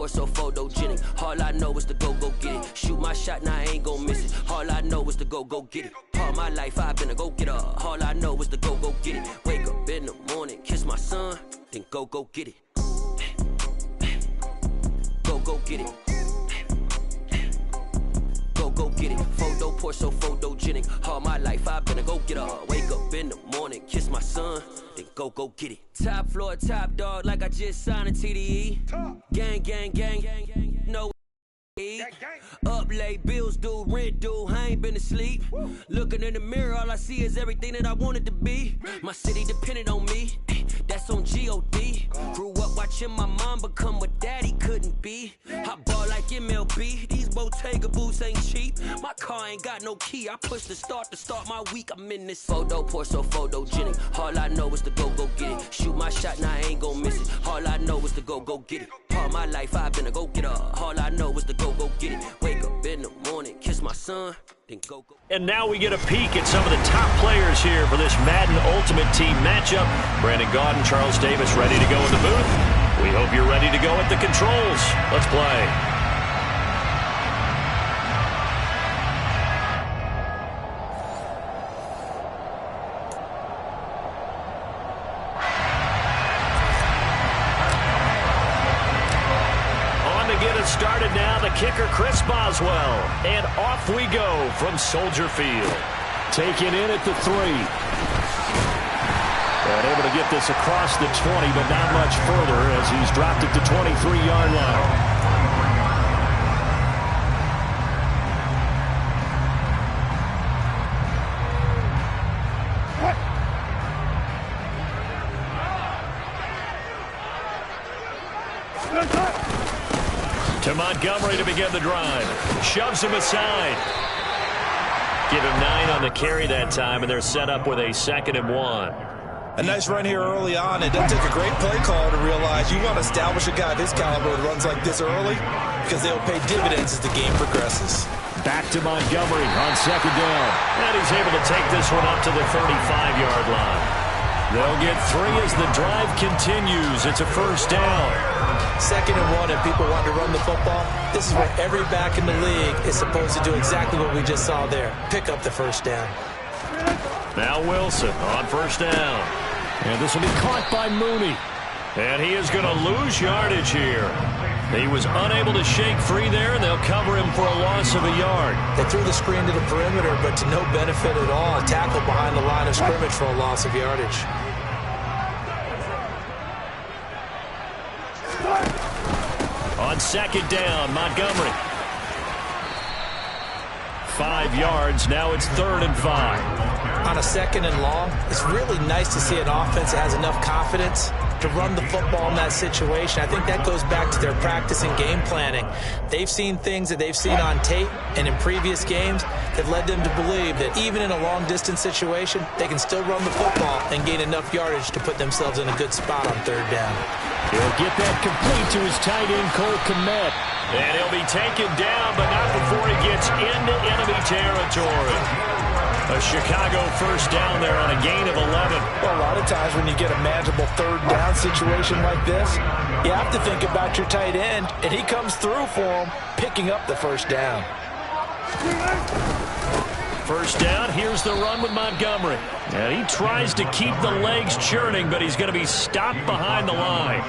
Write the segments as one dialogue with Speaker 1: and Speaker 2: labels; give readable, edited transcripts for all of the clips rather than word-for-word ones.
Speaker 1: Or so photogenic. All I know is to go get it. Shoot my shot, now I ain't gon' miss it. All I know is to go get it. All my life I've been a go getter. All I know is to go get it. Wake up in the morning, kiss my son, then go get it. Go get it. Go get it. Photo poor, so photogenic. All my life I've been a go getter. Wake up in the morning, kiss my son, then go get it. Top floor, top dog, like I just signed a TDE. Gang. No. Up late, bills due, rent due, I ain't been asleep. Looking in the mirror, all I see is everything that I wanted to be. My city depended on me, that's on G.O.D. Grew up watching my mom become what daddy couldn't be. I ball like MLB, these Bottega boots ain't cheap. My car ain't got no key, I push the start to start my week. I'm in this photo poor, so photogenic. All I know is to go get it. Shoot my shot, now I ain't gon' miss it. All I know is to go get it. All my life I've been a go getter. All I know is to go get it. Wake up in the morning, kiss my son, then go.
Speaker 2: And now we get a peek at some of the top players here for this Madden Ultimate Team matchup. Brandon Gaudin, Charles Davis ready to go in the booth. We hope you're ready to go at the controls. Let's play. Started now, the kicker Chris Boswell, and off we go from Soldier Field. Taken in at the 3. And able to get this across the 20, but not much further as he's dropped it to 23-yard line. To Montgomery to begin the drive. Shoves him aside. Give him 9 on the carry that time, and they're set up with a 2nd and 1.
Speaker 3: A nice run here early on. It doesn't take a great play call to realize you want to establish a guy of his caliber that runs like this early because they'll pay dividends as the game progresses.
Speaker 2: Back to Montgomery on 2nd down. And he's able to take this one up to the 35-yard line. They'll get 3 as the drive continues. It's a 1st down.
Speaker 3: 2nd and 1, and people want to run the football. This is where every back in the league is supposed to do exactly what we just saw there. Pick up the 1st down.
Speaker 2: Now Wilson on 1st down. And this will be caught by Mooney. And he is going to lose yardage here. He was unable to shake free there, and they'll cover him for a loss of a yard.
Speaker 3: They threw the screen to the perimeter, but to no benefit at all. A tackle behind the line of scrimmage for a loss of yardage.
Speaker 2: On 2nd down, Montgomery. 5 yards. Now it's 3rd and 5.
Speaker 3: On a 2nd and long, it's really nice to see an offense that has enough confidence to run the football in that situation. I think that goes back to their practice and game planning. They've seen things that they've seen on tape and in previous games that led them to believe that even in a long-distance situation, they can still run the football and gain enough yardage to put themselves in a good spot on 3rd down.
Speaker 2: He'll get that complete to his tight end, Cole Kmet. And he'll be taken down, but not before he gets into enemy territory. A Chicago 1st down there on a gain of 11.
Speaker 3: Well, a lot of times when you get a manageable 3rd down situation like this, you have to think about your tight end, and he comes through for him, picking up the 1st down.
Speaker 2: 1st down, here's the run with Montgomery. And he tries to keep the legs churning, but he's going to be stopped behind the line.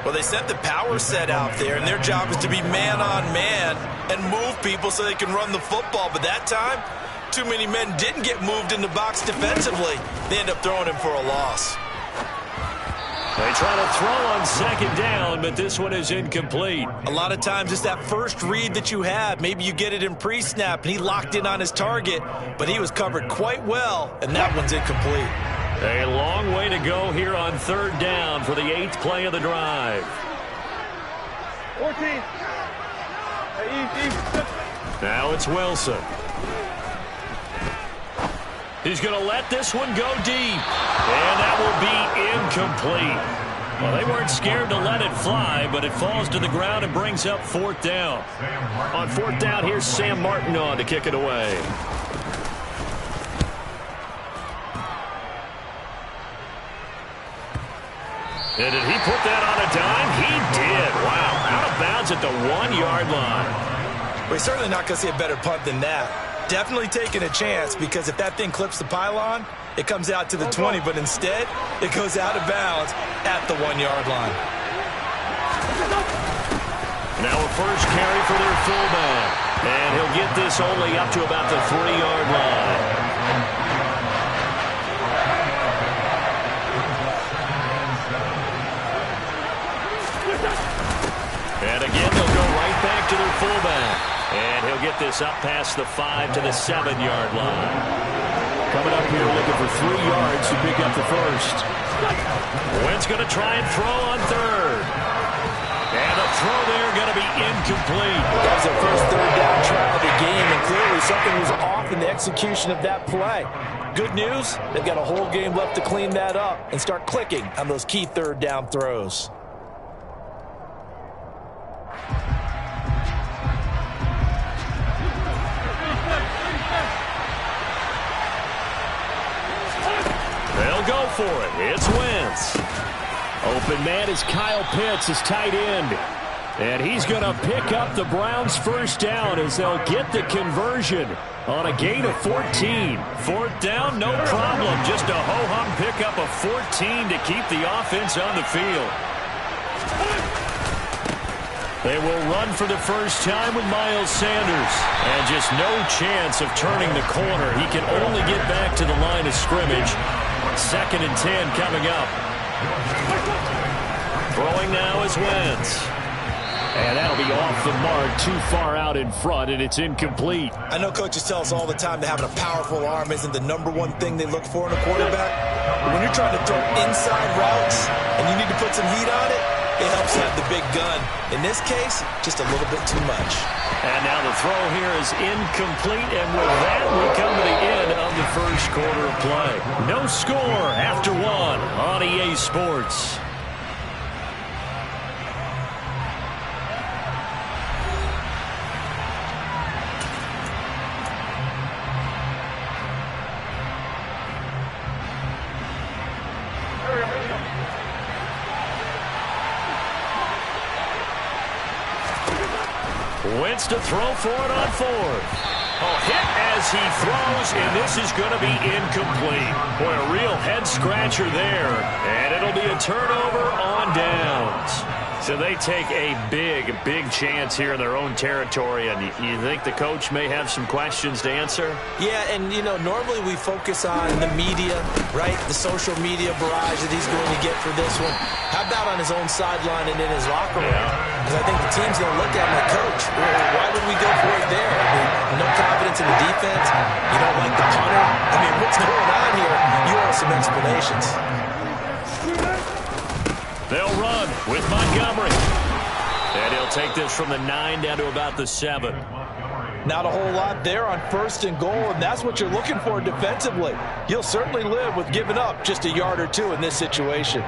Speaker 3: Well, they sent the power set out there, and their job is to be man-on-man and move people so they can run the football. But that time, too many men didn't get moved in the box defensively. They end up throwing him for a loss.
Speaker 2: They try to throw on 2nd down, but this one is incomplete.
Speaker 3: A lot of times it's that first read that you have. Maybe you get it in pre-snap, and he locked in on his target, but he was covered quite well, and that one's incomplete.
Speaker 2: A long way to go here on 3rd down for the 8th play of the drive.
Speaker 4: 14.
Speaker 2: Now it's Wilson. He's going to let this one go deep. And that will be incomplete. Well, they weren't scared to let it fly, but it falls to the ground and brings up 4th down. On 4th down, here's Sam Martin on to kick it away. And did he put that on a dime? He did. Wow. Out of starts at the 1-yard line.
Speaker 3: We're certainly not going to see a better punt than that. Definitely taking a chance, because if that thing clips the pylon, it comes out to the 20, but instead, it goes out of bounds at the 1-yard line.
Speaker 2: Now a first carry for their fullback. And he'll get this only up to about the 3-yard line. And again, they'll go right back to their fullback. And he'll get this up past the 5 to the 7-yard line.
Speaker 4: Coming up here looking for 3 yards to pick up the first.
Speaker 2: Wentz going to try and throw on third. And the throw there going to be incomplete.
Speaker 3: That was their first third down try of the game, and clearly something was off in the execution of that play. Good news, they've got a whole game left to clean that up and start clicking on those key third down throws.
Speaker 2: They'll go for it. It's Wentz. Open man is Kyle Pitts, his tight end. And he's going to pick up the Browns' first down as they'll get the conversion on a gain of 14. Fourth down, no problem. Just a ho-hum pickup of 14 to keep the offense on the field. They will run for the first time with Miles Sanders. And just no chance of turning the corner. He can only get back to the line of scrimmage. 2nd and 10 coming up. Throwing now is Wentz. And that'll be off the mark, too far out in front, and it's incomplete.
Speaker 3: I know coaches tell us all the time that having a powerful arm isn't the #1 thing they look for in a quarterback. But when you're trying to throw inside routes and you need to put some heat on it, it helps have the big gun. In this case, just a little bit too much.
Speaker 2: And now the throw here is incomplete, and with that, we come to the end of the first quarter of play. No score after 1 on EA Sports. Wentz to throw for it on 4th. Hit as he throws, and this is going to be incomplete. Boy, a real head-scratcher there, and it'll be a turnover on downs. So they take a big, big chance here in their own territory, and you think the coach may have some questions to answer?
Speaker 3: Yeah, and, you know, normally we focus on the media, right? The social media barrage that he's going to get for this one. How about on his own sideline and in his locker room? Because I think the team's going to look at him like, Coach, why would we go for it there? I mean, no confidence in the defense. You don't like the punter. I mean, what's going on here? You owe some explanations.
Speaker 2: They'll run with Montgomery. And he'll take this from the 9 down to about the 7.
Speaker 3: Not a whole lot there on 1st and goal, and that's what you're looking for defensively. You'll certainly live with giving up just a yard or two in this situation.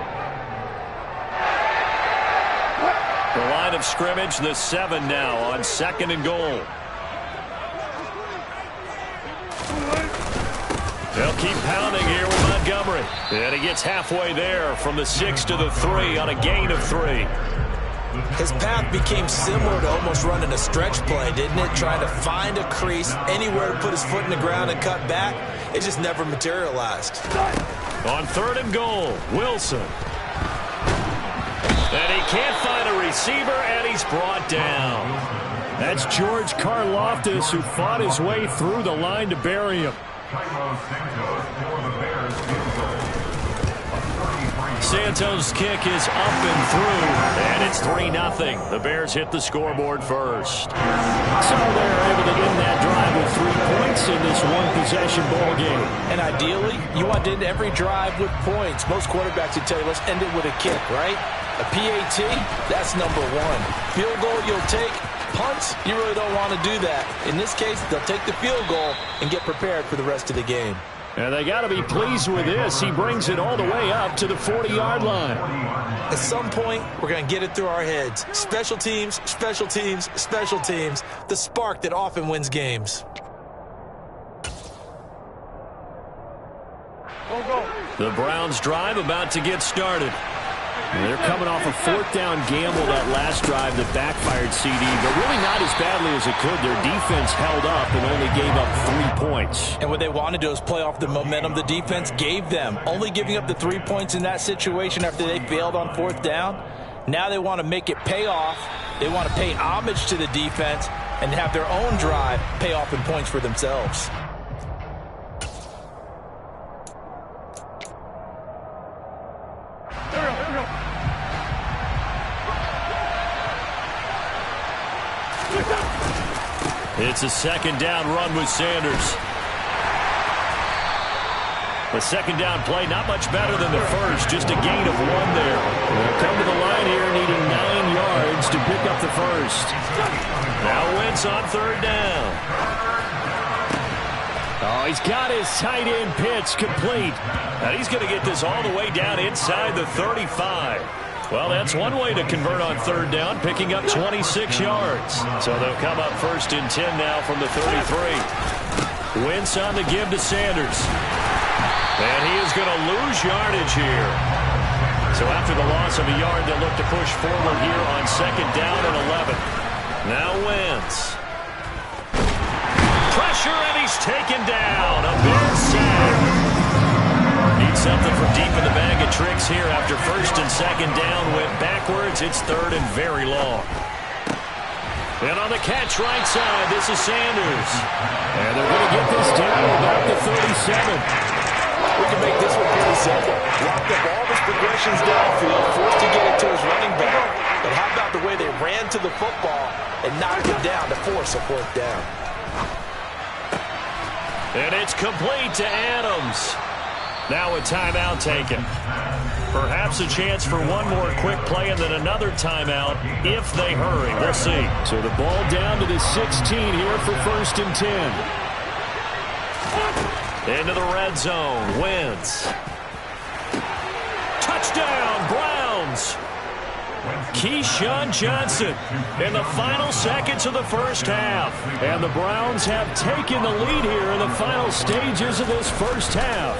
Speaker 2: The line of scrimmage, the 7 now on 2nd and goal. They'll keep pounding here with Montgomery. And he gets halfway there from the 6 to the 3 on a gain of 3.
Speaker 3: His path became similar to almost running a stretch play, didn't it? Trying to find a crease, anywhere to put his foot in the ground and cut back. It just never materialized.
Speaker 2: On 3rd and goal, Wilson. And he can't find a receiver, and he's brought down.
Speaker 4: That's George Karlaftis, who fought his way through the line to bury him.
Speaker 2: Santos' kick is up and through, and it's 3-0. The Bears hit the scoreboard first.
Speaker 4: So they're able to end that drive with 3 points in this one-possession ball game.
Speaker 3: And ideally, you want to end every drive with points. Most quarterbacks would tell you, let's end it with a kick, right? A PAT, that's #1. Field goal you'll take. Punts, you really don't want to do that. In this case, they'll take the field goal and get prepared for the rest of the game.
Speaker 4: And they got to be pleased with this. He brings it all the way up to the 40-yard line.
Speaker 3: At some point, we're going to get it through our heads. Special teams, special teams, special teams. The spark that often wins games.
Speaker 2: The Browns drive about to get started.
Speaker 4: They're coming off a fourth down gamble that last drive that backfired, CD, but really not as badly as it could. Their defense held up and only gave up 3 points.
Speaker 3: And what they wanted to do is play off the momentum the defense gave them. Only giving up the 3 points in that situation after they failed on fourth down. Now they want to make it pay off. They want to pay homage to the defense and have their own drive pay off in points for themselves.
Speaker 2: It's a second down run with Sanders. The second down play, not much better than the first, just a gain of 1 there. They'll come to the line here needing 9 yards to pick up the first. Now Wentz on third down.
Speaker 4: Oh, he's got his tight end pitch complete.
Speaker 2: And he's going to get this all the way down inside the 35. Well, that's one way to convert on third down, picking up 26 yards. So they'll come up first and 10 now from the 33. Wentz on the give to Sanders. And he is going to lose yardage here. So after the loss of a yard, they'll look to push forward here on second down and 11. Now Wentz. Pressure, and he's taken down. A big sack. Need something from deep in the bag of tricks here after first and second down went backwards. It's third and very long. And on the catch right side, this is Sanders.
Speaker 4: And they're going to get this down about the 37.
Speaker 3: We can make this one pretty simple. Locked up all his progressions downfield, forced to get it to his running back. But how about the way they ran to the football and knocked it down to force a fourth down?
Speaker 2: And it's complete to Adams. Now a timeout taken. Perhaps a chance for one more quick play and then another timeout if they hurry. We'll see.
Speaker 4: So the ball down to the 16 here for first and 10.
Speaker 2: Into the red zone. Wentz. Touchdown, Browns. Keyshawn Johnson in the final seconds of the first half.
Speaker 4: And the Browns have taken the lead here in the final stages of this first half.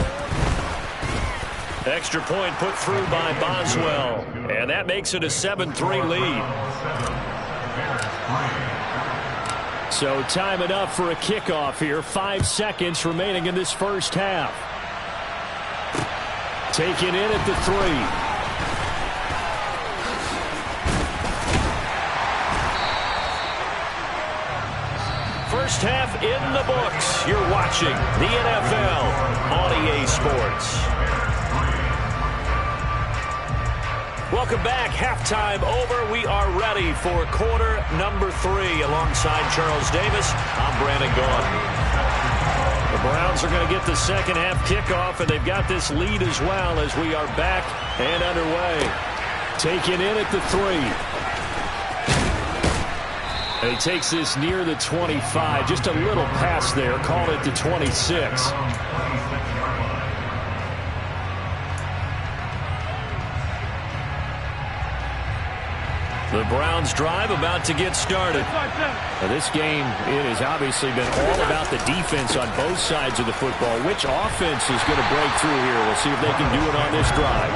Speaker 2: Extra point put through by Boswell. And that makes it a 7-3 lead.
Speaker 4: So time enough for a kickoff here. 5 seconds remaining in this first half. Taken in at the 3.
Speaker 2: First half in the books. You're watching the NFL on EA Sports. Welcome back. Halftime over. We are ready for quarter number 3. Alongside Charles Davis, I'm Brandon Gaughan. The Browns are going to get the second half kickoff, and they've got this lead as well as we are back and underway.
Speaker 4: Taken in at the 3. And he takes this near the 25. Just a little pass there. Called it the 26.
Speaker 2: The Browns drive about to get started.
Speaker 4: Now this game, it has obviously been all about the defense on both sides of the football. Which offense is going to break through here? We'll see if they can do it on this drive.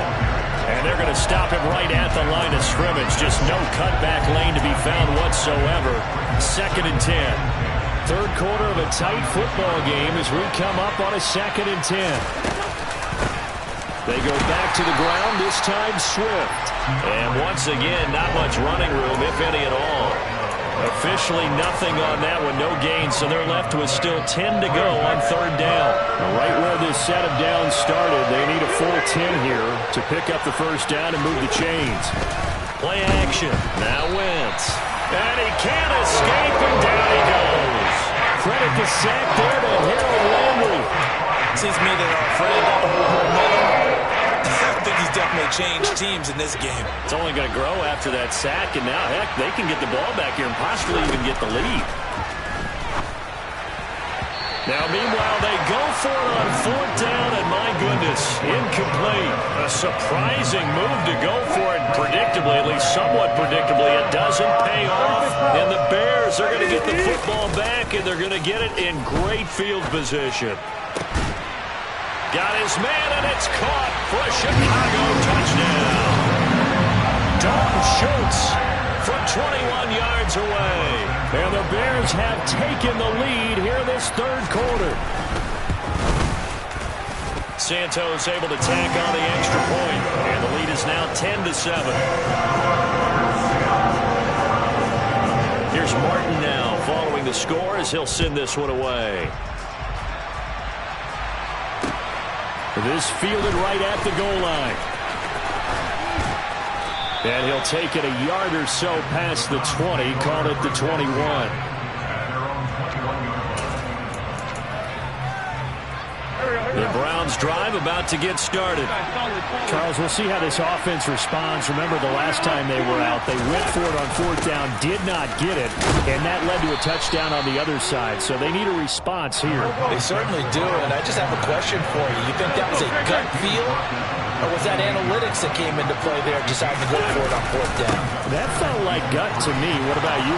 Speaker 2: And they're going to stop him right at the line of scrimmage. Just no cutback lane to be found whatsoever. Second and 10.
Speaker 4: Third quarter of a tight football game as we come up on a second and 10. They go back to the ground, this time Swift.
Speaker 2: And once again, not much running room, if any at all. Officially nothing on that one, no gain, so they're left with still 10 to go on third down.
Speaker 4: Right where this set of downs started, they need a full 10 here to pick up the first down and move the chains.
Speaker 2: Play action, now Wentz. And he can't escape, and down he goes.
Speaker 4: Credit the sack there to Harold Landry.
Speaker 3: Seems to me that our friend momentum, I think he's definitely changed teams in this game.
Speaker 2: It's only going to grow after that sack, and now, heck, they can get the ball back here and possibly even get the lead. Now, meanwhile, they go for it on fourth down, and my goodness, incomplete. A surprising move to go for it predictably, at least somewhat predictably. It doesn't pay off, and the Bears are going to get the football back, and they're going to get it in great field position. Got his man, and it's caught for a Chicago touchdown. Dalton Schultz from 21 yards away. And the Bears have taken the lead here this third quarter. Santos able to tack on the extra point, and the lead is now 10-7. Here's Martin now following the score as he'll send this one away. This fielded right at the goal line. And he'll take it a yard or so past the 20, call it the 21. The Browns drive about to get started.
Speaker 4: Charles, we'll see how this offense responds. Remember the last time they were out, they went for it on fourth down, did not get it, and that led to a touchdown on the other side. So they need a response here.
Speaker 3: They certainly do, and I just have a question for you. You think that was a gut feel, or was that analytics that came into play there deciding to go for it on fourth down?
Speaker 4: That felt like gut to me. What about you?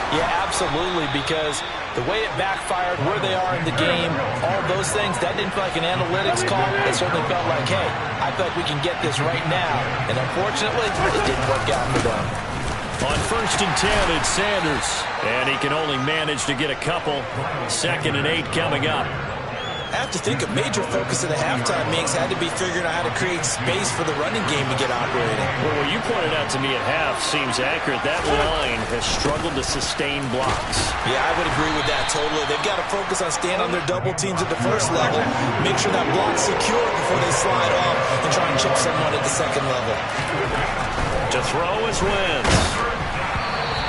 Speaker 3: Yeah, absolutely, because the way it backfired, where they are in the game, all those things, that didn't feel like an analytics call. It certainly felt like, hey, I feel like we can get this right now. And unfortunately, it didn't work out for them.
Speaker 2: On 1st and 10, it's Sanders. And he can only manage to get a couple. 2nd and 8 coming up.
Speaker 3: I have to think a major focus of the halftime meetings had to be figuring out how to create space for the running game to get operating.
Speaker 2: Well, what you pointed out to me at half seems accurate. That line has struggled to sustain blocks.
Speaker 3: Yeah, I would agree with that totally. They've got to focus on staying on their double teams at the first level, make sure that block's secure before they slide off and try and chip someone at the second level.
Speaker 2: To throw is Wentz.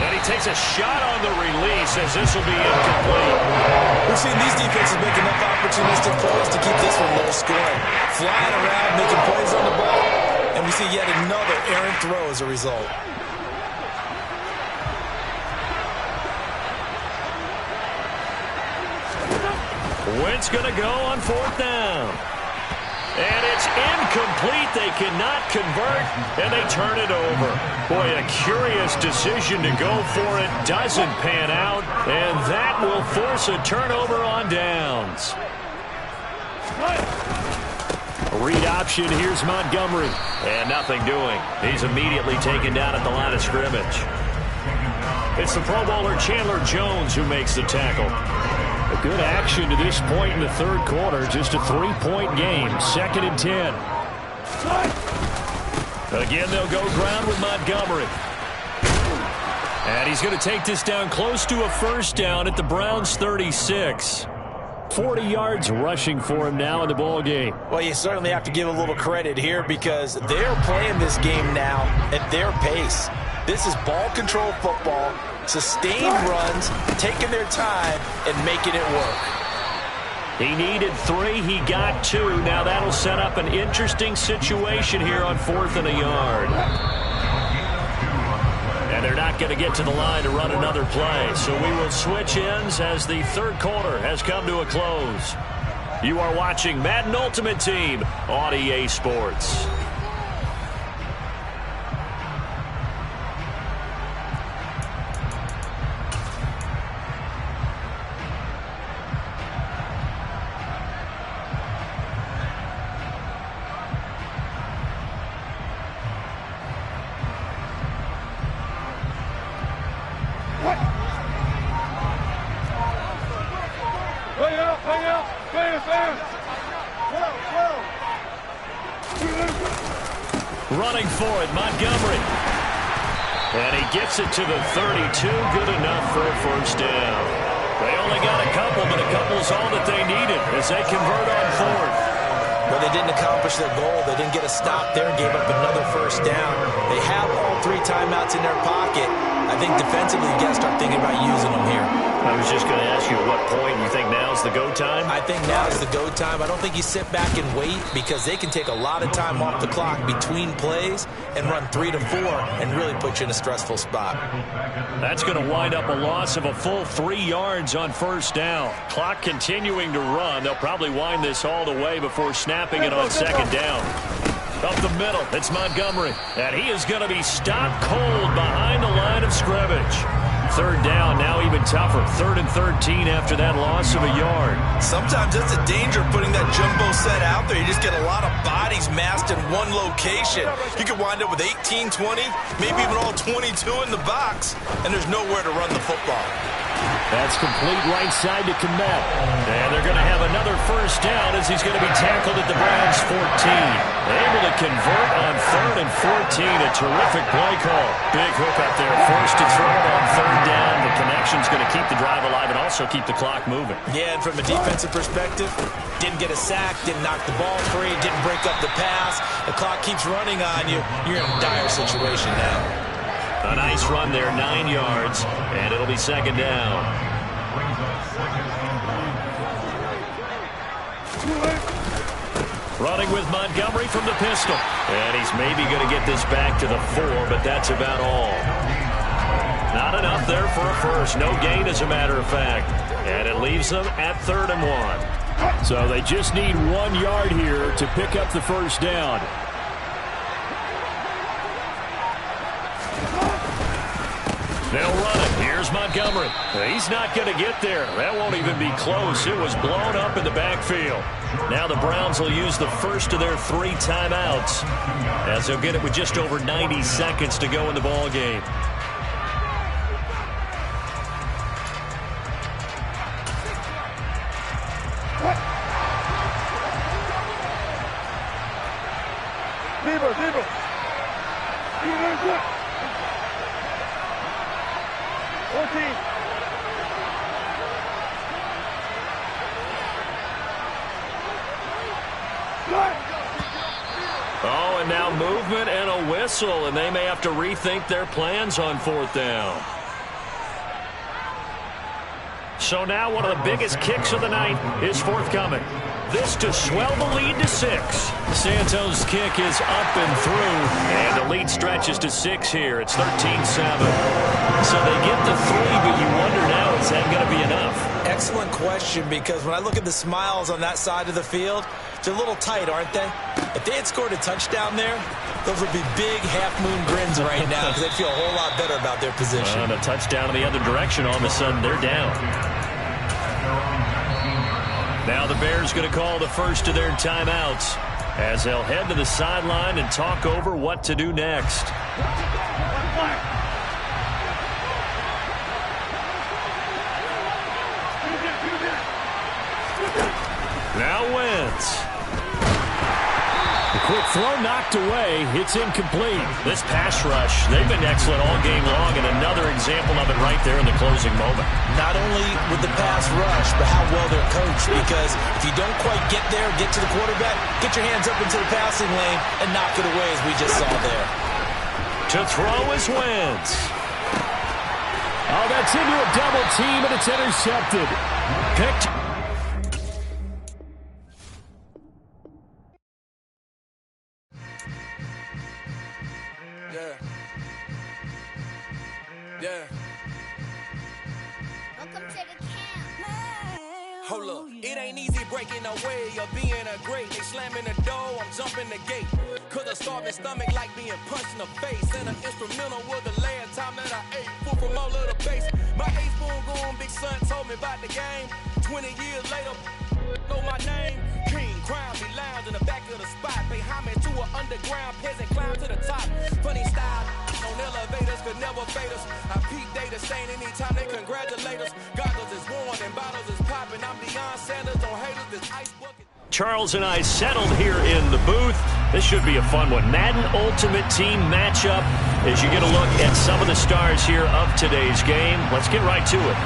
Speaker 2: And he takes a shot on the release as this will be incomplete.
Speaker 3: We've seen these defenses make enough opportunistic plays to keep this one low scoring. Flying around, making plays on the ball, and we see yet another errant throw as a result.
Speaker 2: Wentz going to go on fourth down. And it's incomplete. They cannot convert, and they turn it over. Boy, a curious decision to go for it. Doesn't pan out, and that will force a turnover on downs. Read option. Here's Montgomery. And nothing doing. He's immediately taken down at the line of scrimmage. It's the Pro Bowler Chandler Jones who makes the tackle. A good action to this point in the third quarter. Just a 3-point game. 2nd and 10. Again, they'll go ground with Montgomery. And he's going to take this down close to a first down at the Browns' 36. 40 yards rushing for him now in the ball game.
Speaker 3: Well, you certainly have to give a little credit here because they're playing this game now at their pace. This is ball control football, sustained runs, taking their time, and making it work.
Speaker 2: He needed 3. He got 2. Now that'll set up an interesting situation here on 4th and a yard. And they're not going to get to the line to run another play. So we will switch ends as the third quarter has come to a close. You are watching Madden Ultimate Team on EA Sports. Running for it, Montgomery. And he gets it to the 32. Good enough for a first down. They only got a couple, but a couple's all that they needed as they convert on 4th.
Speaker 3: Well, they didn't accomplish their goal. They didn't get a stop there, gave up another first down. They have all 3 timeouts in their pocket. I think defensively, you got to start thinking about using them here.
Speaker 2: I was just going to ask you at what point you think now's the go time?
Speaker 3: I think now is the go time. I don't think you sit back and wait because they can take a lot of time off the clock between plays and run 3 to 4 and really put you in a stressful spot.
Speaker 2: That's going to wind up a loss of a full 3 yards on first down. Clock continuing to run. They'll probably wind this all the way before snapping it on second down. Up the middle, it's Montgomery. And he is going to be stopped cold behind the line of scrimmage. third down, now even tougher. 3rd and 13 after that loss of a yard.
Speaker 3: Sometimes that's the danger of putting that jumbo set out there. You just get a lot of bodies massed in one location. You could wind up with 18, 20, maybe even all 22 in the box, and there's nowhere to run the football.
Speaker 4: That's complete right side to Kmet.
Speaker 2: And they're going to have another first down as he's going to be tackled at the Browns' 14. Able to convert on 3rd and 14. A terrific play call. Big hook up there. Forced to throw it on 3rd down. The connection's going to keep the drive alive and also keep the clock moving.
Speaker 3: Yeah, and from a defensive perspective, didn't get a sack, didn't knock the ball free, didn't break up the pass. The clock keeps running on you. You're in a dire situation now.
Speaker 2: A nice run there, 9 yards, and it'll be 2nd down. Running with Montgomery from the pistol. And he's maybe going to get this back to the 4, but that's about all. Not enough there for a first. No gain, as a matter of fact. And it leaves them at 3rd and 1.
Speaker 4: So they just need 1 yard here to pick up the first down.
Speaker 2: They'll run it. Here's Montgomery. He's not going to get there. That won't even be close. It was blown up in the backfield. Now the Browns will use the first of their 3 timeouts as they'll get it with just over 90 seconds to go in the ball game. Oh, and now movement and a whistle, and they may have to rethink their plans on 4th down. So now one of the biggest kicks of the night is forthcoming. This to swell the lead to 6. Santos' kick is up and through, and the lead stretches to 6 here. It's 13-7. So they get the 3, but you wonder now, is that going to be enough?
Speaker 3: Excellent question, because when I look at the smiles on that side of the field, they're a little tight, aren't they? If they had scored a touchdown there, those would be big half-moon grins right now because they'd feel a whole lot better about their position.
Speaker 2: And a touchdown in the other direction, all of a sudden they're down. Now the Bears going to call the first of their timeouts as they'll head to the sideline and talk over what to do next. Now Wentz.
Speaker 4: The quick throw knocked away. It's incomplete.
Speaker 2: This pass rush, they've been excellent all game long, and another example of it right there in the closing moment.
Speaker 3: Not only with the pass rush, but how well they're coached, because if you don't quite get there, get to the quarterback, get your hands up into the passing lane and knock it away, as we just saw there.
Speaker 2: To throw is Wentz.
Speaker 4: Oh, that's into a double team, and it's intercepted.
Speaker 2: Picked.
Speaker 1: Yeah. Welcome to the camp. Hold up, it ain't easy breaking away or being a great. They slamming the door, I'm jumping the gate. Cause a starving stomach like being punched in the face. And an instrumental was the last time that I ate. Food from all of the base. My A-spoon going, big son told me about the game. 20 years later, know my name. King, crown, be lounge in the back of the spot. Pay homage to an underground peasant, climb to the top. Funny style, on elevators could never fade us. I peep data stain anytime they congratulate us. Goggles is worn and bottles is popping. I'm Deion Sanders on haters, this ice bucket.
Speaker 2: Charles and I settled here in the booth. This should be a fun one. Madden Ultimate Team matchup as you get a look at some of the stars here of today's game. Let's get right to it.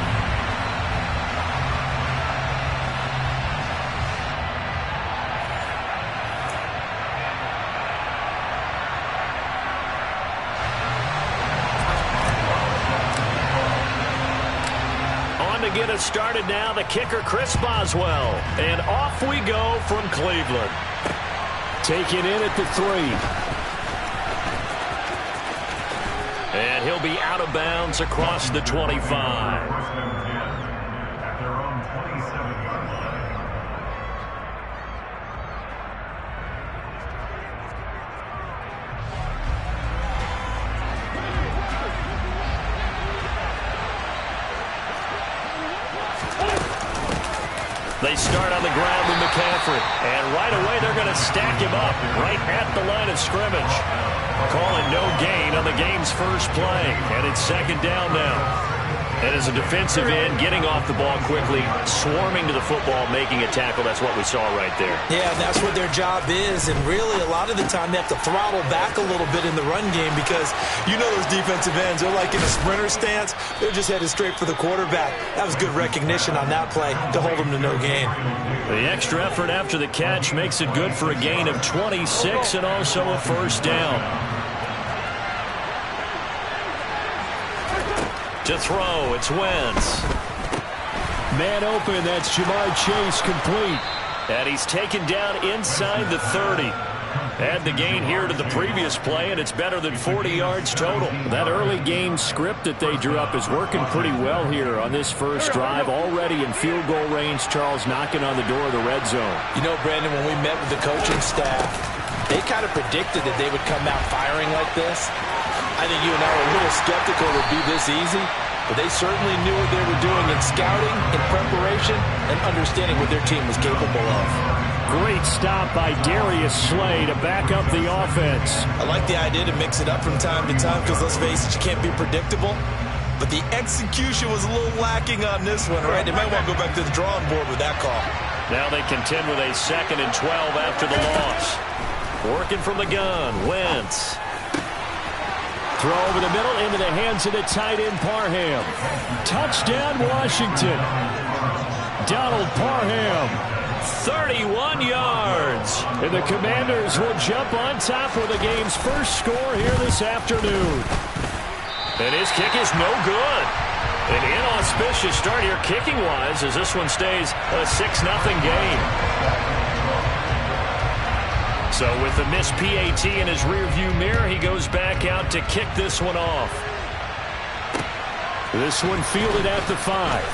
Speaker 2: Get us started now, the kicker Chris Boswell, and off we go from Cleveland.
Speaker 4: Taken in at the 3.
Speaker 2: And he'll be out of bounds across the 25. They start on the ground with McCaffrey. And right away, they're going to stack him up right at the line of scrimmage. Calling no gain on the game's first play. And it's second down now. And as a defensive end, getting off the ball quickly, swarming to the football, making a tackle. That's what we saw right there.
Speaker 3: Yeah, that's what their job is. And really, a lot of the time, they have to throttle back a little bit in the run game because you know those defensive ends, they're like in a sprinter stance. They're just headed straight for the quarterback. That was good recognition on that play to hold them to no gain.
Speaker 2: The extra effort after the catch makes it good for a gain of 26 and also a first down. To throw, it's Wentz.
Speaker 4: Man open, that's Jamar Chase complete.
Speaker 2: And he's taken down inside the 30. Add the gain here to the previous play, and it's better than 40 yards total.
Speaker 4: That early game script that they drew up is working pretty well here on this first drive. Already in field goal range, Charles knocking on the door of the red zone.
Speaker 3: You know, Brandon, when we met with the coaching staff, they kind of predicted that they would come out firing like this. I think you and I were a little skeptical it would be this easy, but they certainly knew what they were doing in scouting, in preparation, and understanding what their team was capable of.
Speaker 4: Great stop by Darius Slay to back up the offense.
Speaker 3: I like the idea to mix it up from time to time because, let's face it, you can't be predictable. But the execution was a little lacking on this one, right? They might want to go back to the drawing board with that call.
Speaker 2: Now they contend with a 2nd and 12 after the loss. Working from the gun, Wentz.
Speaker 4: Throw over the middle into the hands of the tight end, Parham. Touchdown, Washington. Donald Parham.
Speaker 2: 31 yards.
Speaker 4: And the Commanders will jump on top with the game's first score here this afternoon.
Speaker 2: And his kick is no good. An inauspicious start here kicking-wise as this one stays a 6-0 game. So with the missed PAT in his rearview mirror, he goes back out to kick this one off.
Speaker 4: This one fielded at the 5.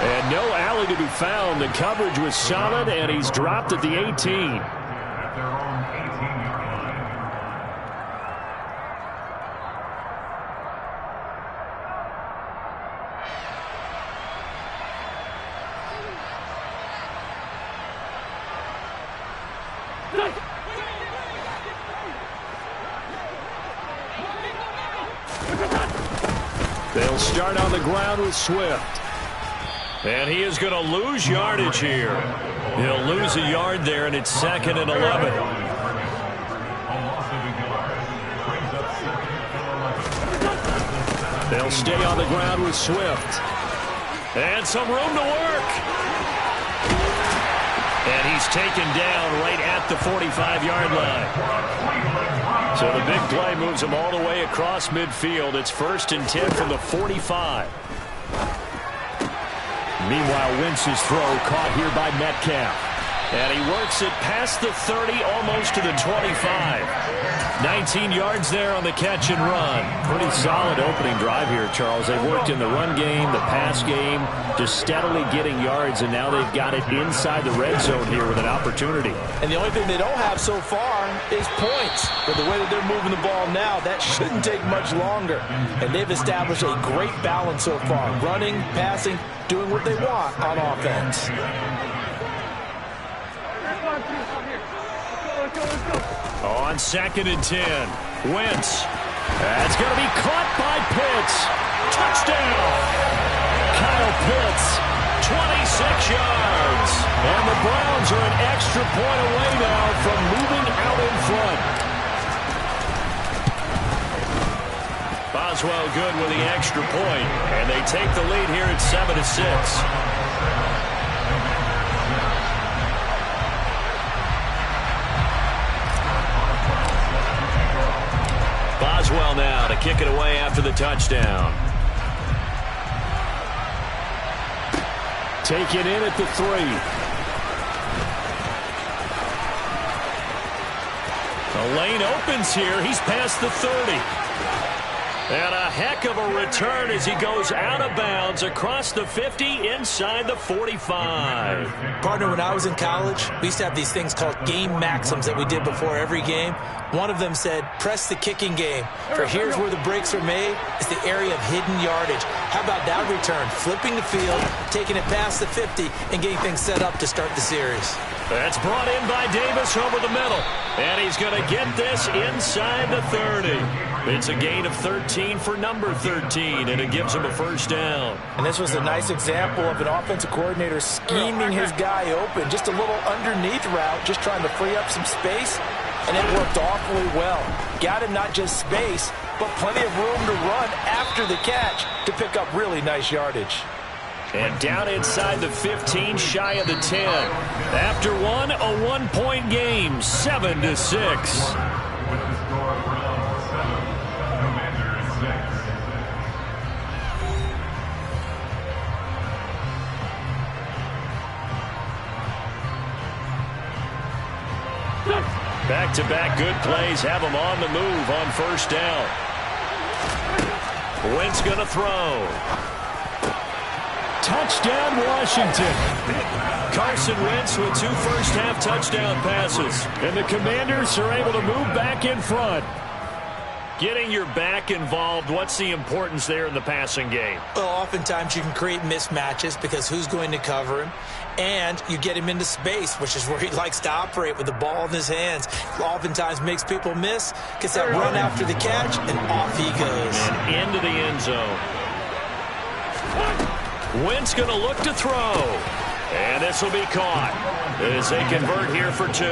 Speaker 4: And no alley to be found. The coverage was solid, and he's dropped at the 18. They'll start on the ground with Swift.
Speaker 2: And he is going to lose yardage here. He'll lose a yard there, and it's 2nd and 11.
Speaker 4: They'll stay on the ground with Swift.
Speaker 2: And some room to work. And he's taken down right at the 45-yard line. So the big play moves him all the way across midfield. It's 1st and 10 from the 45.
Speaker 4: Meanwhile, Wentz's throw caught here by Metcalf.
Speaker 2: And he works it past the 30, almost to the 25. 19 yards there on the catch and run.
Speaker 4: Pretty solid opening drive here, Charles. They've worked in the run game, the pass game, just steadily getting yards, and now they've got it inside the red zone here with an opportunity.
Speaker 3: And the only thing they don't have so far is points. But the way that they're moving the ball now, that shouldn't take much longer. And they've established a great balance so far. Running, passing, doing what they want on offense.
Speaker 2: On 2nd and 10, Wentz.
Speaker 4: That's going to be caught by Pitts. Touchdown! Kyle Pitts, 26 yards. And the Browns are an extra point away now from moving out in front.
Speaker 2: Boswell good with the extra point, and they take the lead here at 7-6. Boswell now to kick it away after the touchdown.
Speaker 4: Take it in at the 3.
Speaker 2: The lane opens here. He's past the 30. And a heck of a return as he goes out of bounds across the 50 inside the 45.
Speaker 3: Partner, when I was in college, we used to have these things called game maxims that we did before every game. One of them said, press the kicking game. For here's where the breaks are made, is the area of hidden yardage. How about that return? Flipping the field, taking it past the 50, and getting things set up to start the series.
Speaker 2: That's brought in by Davis over the middle. And he's going to get this inside the 30. It's a gain of 13 for number 13, and it gives him a first down.
Speaker 3: And this was a nice example of an offensive coordinator scheming his guy open. Just a little underneath route, just trying to free up some space, and it worked awfully well. Got him not just space, but plenty of room to run after the catch to pick up really nice yardage.
Speaker 2: And down inside the 15, shy of the 10. After one, a 1-point game, 7-6. Back-to-back good plays have him on the move on first down. Wentz going to throw.
Speaker 4: Touchdown, Washington.
Speaker 2: Carson Wentz with 2 first-half touchdown passes.
Speaker 4: And the Commanders are able to move back in front.
Speaker 2: Getting your back involved, what's the importance there in the passing game?
Speaker 3: Well, oftentimes you can create mismatches because who's going to cover him? And you get him into space, which is where he likes to operate with the ball in his hands. Oftentimes makes people miss, gets that run after the catch, and off he goes.
Speaker 2: And into the end zone. Wentz going to look to throw. And this will be caught as they convert here for 2.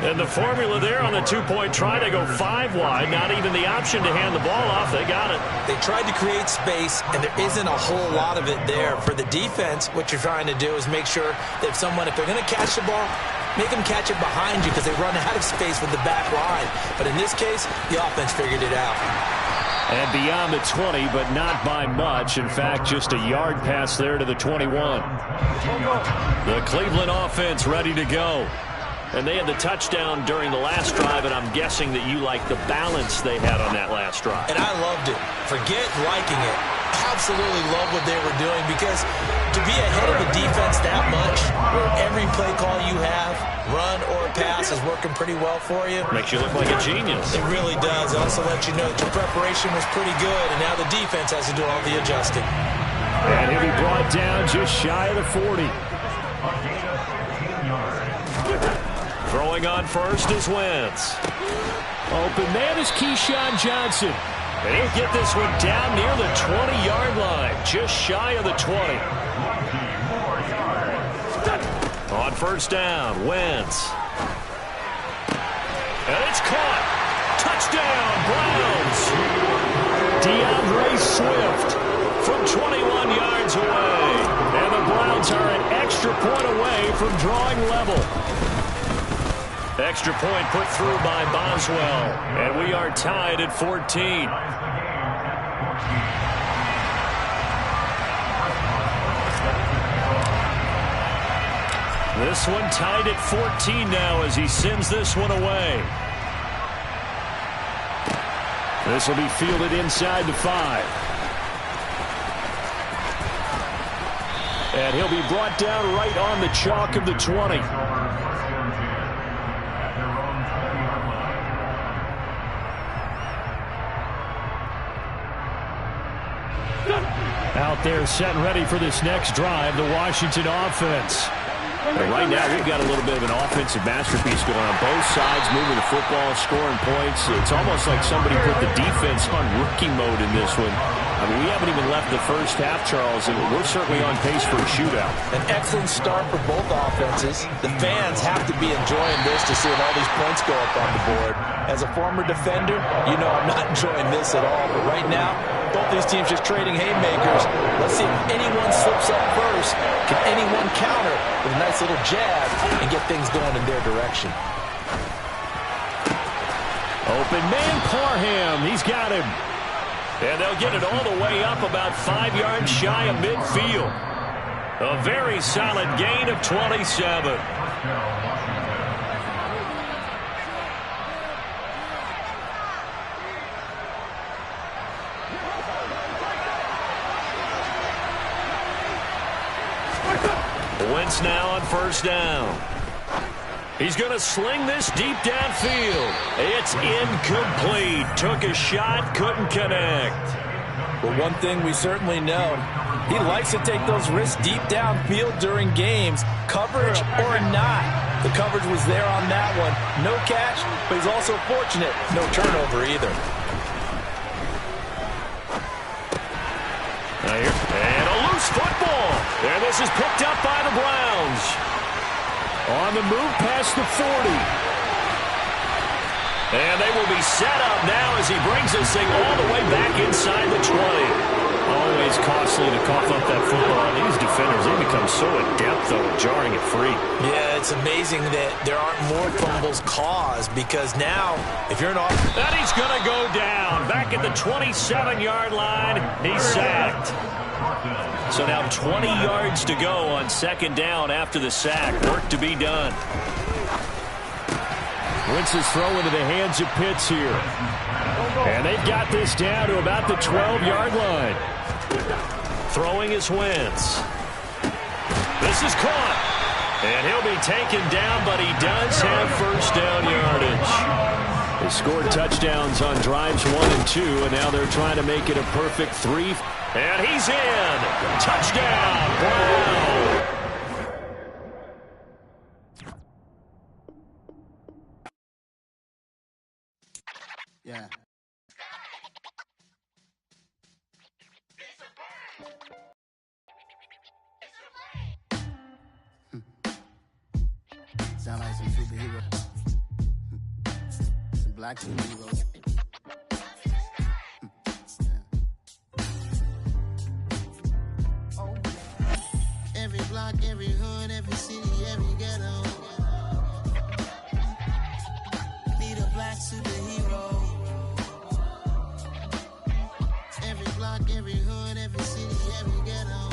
Speaker 2: And the formula there on the 2-point try, they go 5 wide. Not even the option to hand the ball off. They got it.
Speaker 3: They tried to create space, and there isn't a whole lot of it there. For the defense, what you're trying to do is make sure that if they're going to catch the ball, make them catch it behind you because they run out of space with the back line. But in this case, the offense figured it out.
Speaker 2: And beyond the 20, but not by much. In fact, just a yard pass there to the 21. The Cleveland offense ready to go. And they had the touchdown during the last drive, and I'm guessing that you like the balance they had on that last drive.
Speaker 3: And I loved it. Forget liking it. Absolutely love what they were doing, because to be ahead of a defense that much, where every play call you have, run or pass, is working pretty well for you.
Speaker 2: Makes you look like a genius.
Speaker 3: It really does. It also lets you know that your preparation was pretty good, and now the defense has to do all the adjusting.
Speaker 4: And he'll be brought down just shy of the 40.
Speaker 2: Throwing on first is Wentz.
Speaker 4: Open man is Keyshawn Johnson.
Speaker 2: And he'll get this one down near the 20-yard line, just shy of the 20. On first down, Wentz. And it's caught. Touchdown, Browns.
Speaker 4: DeAndre Swift
Speaker 2: from 21 yards away.
Speaker 4: And the Browns are an extra point away from drawing level.
Speaker 2: Extra point put through by Boswell. And we are tied at 14. This one tied at 14 now as he sends this one away.
Speaker 4: This will be fielded inside the 5. And he'll be brought down right on the chalk of the 20. Out there set and ready for this next drive, the Washington offense.
Speaker 2: Right now, we've got a little bit of an offensive masterpiece going on both sides, moving the football, scoring points. It's almost like somebody put the defense on rookie mode in this one. I mean, we haven't even left the first half, Charles, and we're certainly on pace for a shootout.
Speaker 3: An excellent start for both offenses. The fans have to be enjoying this to see all these points go up on the board. As a former defender, you know I'm not enjoying this at all. But right now, both these teams just trading haymakers. Let's see if anyone slips up first. Can anyone counter with a nice little jab and get things going in their direction?
Speaker 2: Open man, Parham. He's got him. And they'll get it all the way up about 5 yards shy of midfield. A very solid gain of 27. Wentz now on first down. He's going to sling this deep downfield. It's incomplete. Took a shot, couldn't connect.
Speaker 3: Well, one thing we certainly know, he likes to take those risks deep downfield during games, coverage or not. The coverage was there on that one. No catch, but he's also fortunate. No turnover either.
Speaker 2: And a loose football. And this is picked up by the Browns. On the move past the 40. And they will be set up now as he brings this thing all the way back inside the 20. Always costly to cough up that football. These defenders, they become so adept, though, at jarring it free.
Speaker 3: Yeah, it's amazing that there aren't more fumbles caused because now, if you're an offense...
Speaker 2: And he's going to go down. Back at the 27-yard line, he's sacked. So now 20 yards to go on second down after the sack. Work to be done. Wentz's throw into the hands of Pitts here. And they've got this down to about the 12-yard line. Throwing is Wentz. This is caught. And he'll be taken down, but he does have first down yardage. They scored touchdowns on drives 1 and 2, and now they're trying to make it a perfect 3. And he's in. Touchdown, Brown.
Speaker 5: Yeah. Sound like some superheroes. Some black superheroes. Oh. Every block, every hood, every city, every ghetto. Need a black superhero. Every block, every hood, every city, every ghetto.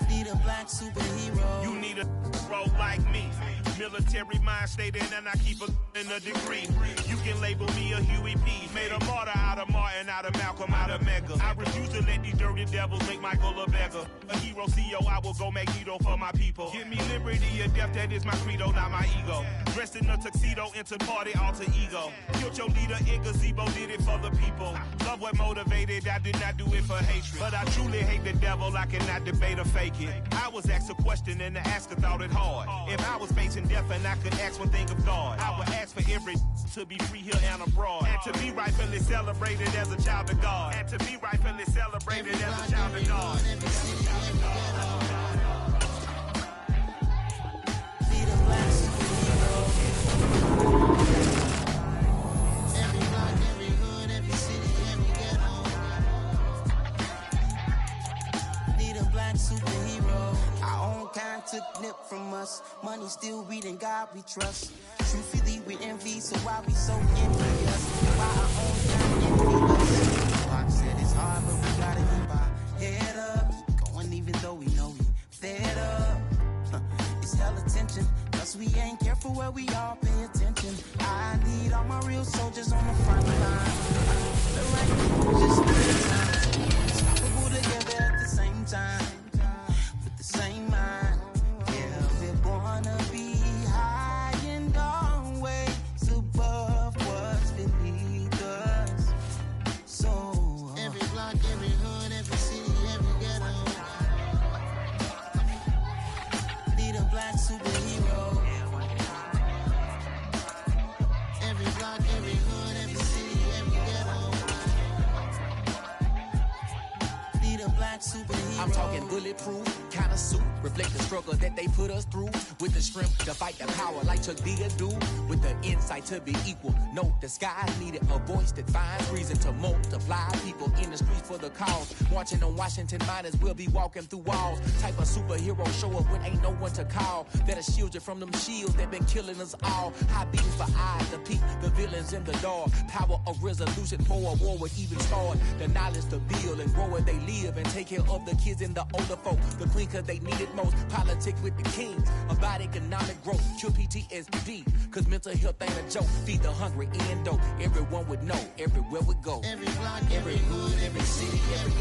Speaker 5: Need a black superhero.
Speaker 6: You need a role like me. Military mind stated, and I keep a degree. You can label me a Huey P. Made a martyr out of Martin, out of Malcolm, out of Mega. I refuse to let these dirty devils make Michael a beggar. A hero CEO, I will go Magneto for my people. Give me liberty or death, that is my credo, not my ego. Dressed in a tuxedo, into party, alter ego. Killed your leader in gazebo, did it for the people. Love what motivated, I did not do it for hatred. But I truly hate the devil, I cannot debate or fake it. I was asked a question and the asker thought it hard. If I was facing death and I could ask one thing of God, I would ask for every to be free here and abroad. And to be rightfully celebrated as a child of God. And to be rightfully celebrated as a child of God.
Speaker 5: Superhero, our own kind took nip from us. Money still reading God we trust. Truthfully we envy, so why we so envious? Why our own kind envy us? Rock said it's hard, but we gotta keep our head up. Keep going even though we know we fed up. It's hella tension, plus we ain't careful where we all pay attention. I need all my real soldiers on the front line. The right people just need time. Unstoppable together at the same time. Same mind, yeah, we're born to be high and always above what's beneath us. So every block, every hood, every city, every ghetto need a black superhero. Every block, every hood, every city, every ghetto need a black superhero.
Speaker 7: I'm talking bulletproof kind of suit, reflect the struggle that they put us through, with the strength to fight the power like Chuck D do, with the insight to be equal. No disguise needed, a voice that finds reason to multiply. People in the streets for the cause, marching on Washington miners will be walking through walls. Type of superhero show up when ain't no one to call, that'll shield you from them shields that been killing us all. High beams for eyes to peek the villains in the dark. Power of resolution for a war would even start. The knowledge to build and grow where they live and take care of the kids and the older folk. The queen cause they need it most. Politics with the kings about economic growth. Cure PTSD cause mental health ain't a joke. Feed the hungry and dope. Everyone would know everywhere we go.
Speaker 5: Every block, every hood, every city, every